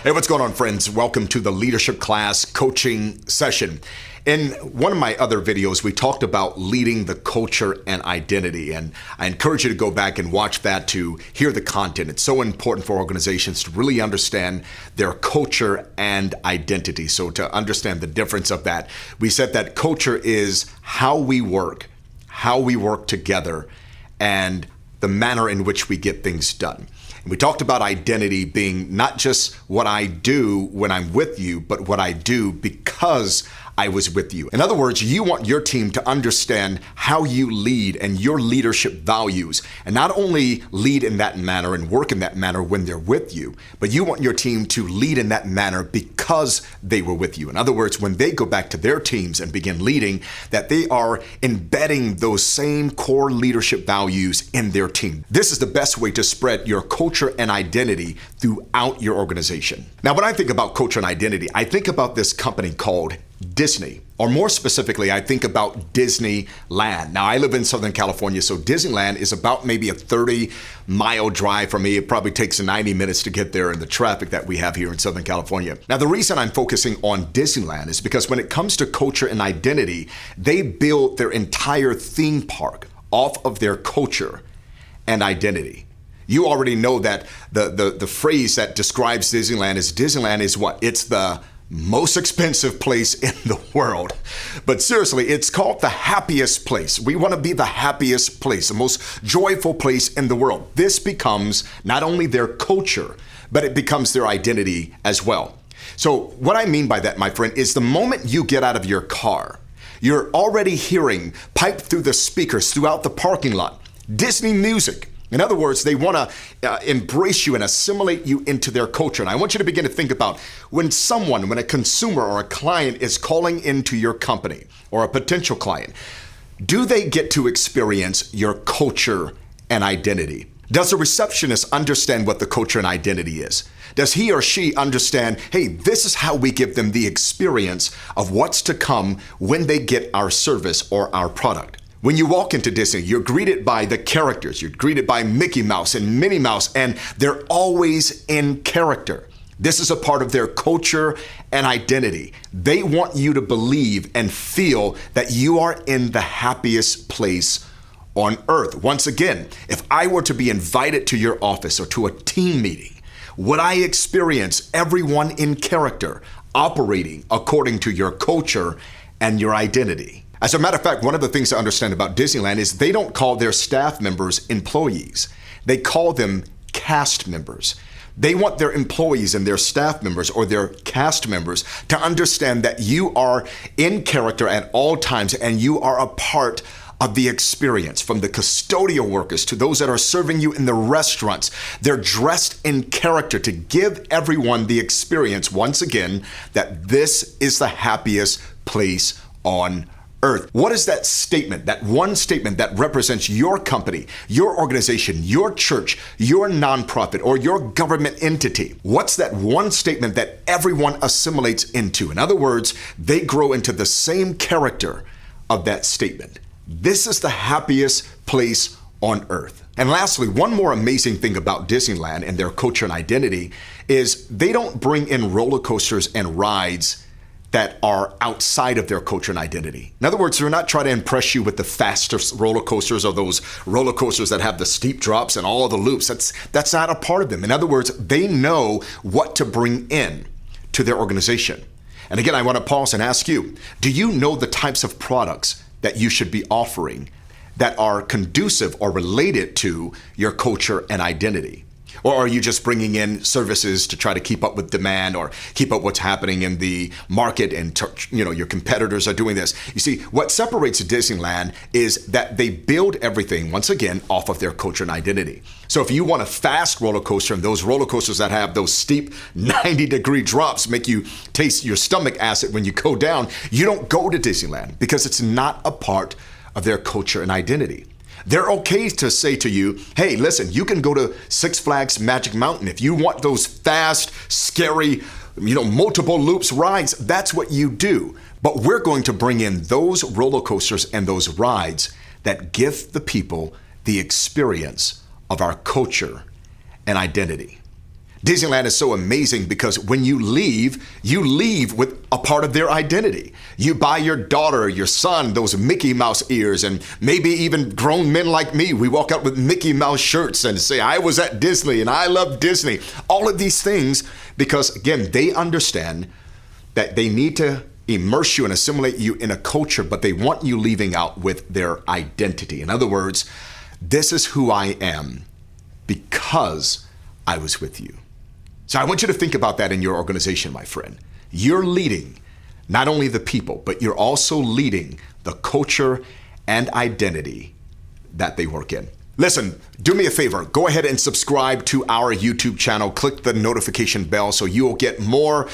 Hey, what's going on, friends? Welcome to the leadership class coaching session. In one of my other videos, we talked about leading the culture and identity, and I encourage you to go back and watch that to hear the content. It's so important for organizations to really understand their culture and identity. So to understand the difference of that, we said that culture is how we work together, and the manner in which we get things done. And we talked about identity being not just what I do when I'm with you, but what I do because I was with you. In other words, you want your team to understand how you lead and your leadership values, and not only lead in that manner and work in that manner when they're with you, but you want your team to lead in that manner because they were with you. In other words, when they go back to their teams and begin leading, that they are embedding those same core leadership values in their team. This is the best way to spread your culture and identity throughout your organization. Now, when I think about culture and identity, I think about this company called Disney, or more specifically, I think about Disneyland. Now, I live in Southern California, so Disneyland is about maybe a 30-mile drive for me. It probably takes 90 minutes to get there in the traffic that we have here in Southern California. Now, the reason I'm focusing on Disneyland is because when it comes to culture and identity, they build their entire theme park off of their culture and identity. You already know that the phrase that describes Disneyland is what? It's the most expensive place in the world. But seriously, it's called the happiest place. We want to be the happiest place, the most joyful place in the world. This becomes not only their culture, but it becomes their identity as well. So what I mean by that, my friend, is the moment you get out of your car, you're already hearing piped through the speakers throughout the parking lot, Disney music. In other words, they want to embrace you and assimilate you into their culture. And I want you to begin to think about when a consumer or a client is calling into your company, or a potential client, do they get to experience your culture and identity? Does the receptionist understand what the culture and identity is? Does he or she understand, hey, this is how we give them the experience of what's to come when they get our service or our product? When you walk into Disney, you're greeted by the characters. You're greeted by Mickey Mouse and Minnie Mouse, and they're always in character. This is a part of their culture and identity. They want you to believe and feel that you are in the happiest place on earth. Once again, if I were to be invited to your office or to a team meeting, would I experience everyone in character, operating according to your culture and your identity? As a matter of fact, one of the things to understand about Disneyland is they don't call their staff members employees. They call them cast members. They want their employees and their staff members, or their cast members, to understand that you are in character at all times and you are a part of the experience. From the custodial workers to those that are serving you in the restaurants, they're dressed in character to give everyone the experience, once again, that this is the happiest place on earth. What is that statement, that one statement that represents your company, your organization, your church, your nonprofit, or your government entity? What's that one statement that everyone assimilates into? In other words, they grow into the same character of that statement. This is the happiest place on earth. And lastly, one more amazing thing about Disneyland and their culture and identity is they don't bring in roller coasters and rides that are outside of their culture and identity. In other words, they're not trying to impress you with the fastest roller coasters or those roller coasters that have the steep drops and all the loops. That's not a part of them. In other words, they know what to bring in to their organization. And again, I want to pause and ask you, do you know the types of products that you should be offering that are conducive or related to your culture and identity? Or are you just bringing in services to try to keep up with demand or keep up what's happening in the market, and your competitors are doing this? You see, what separates Disneyland is that they build everything, once again, off of their culture and identity. So if you want a fast roller coaster, and those roller coasters that have those steep 90-degree drops make you taste your stomach acid when you go down, you don't go to Disneyland because it's not a part of their culture and identity. They're okay to say to you, hey, listen, you can go to Six Flags Magic Mountain. If you want those fast, scary, multiple loops rides, that's what you do. But we're going to bring in those roller coasters and those rides that give the people the experience of our culture and identity. Disneyland is so amazing because when you leave with a part of their identity. You buy your daughter, your son, those Mickey Mouse ears, and maybe even grown men like me. We walk out with Mickey Mouse shirts and say, I was at Disney and I love Disney. All of these things because, again, they understand that they need to immerse you and assimilate you in a culture, but they want you leaving out with their identity. In other words, this is who I am because I was with you. So I want you to think about that in your organization, my friend. You're leading not only the people, but you're also leading the culture and identity that they work in. Listen, do me a favor. Go ahead and subscribe to our YouTube channel. Click the notification bell so you'll get more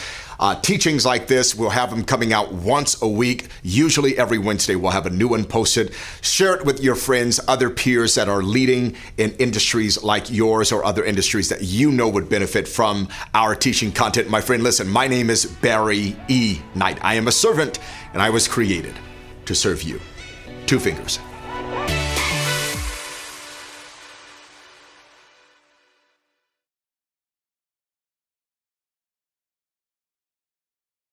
teachings like this. We'll have them coming out once a week. Usually every Wednesday we'll have a new one posted. Share it with your friends, other peers that are leading in industries like yours or other industries that you know would benefit from our teaching content. My friend, listen, my name is Barry E. Knight. I am a servant and I was created to serve you. Two fingers.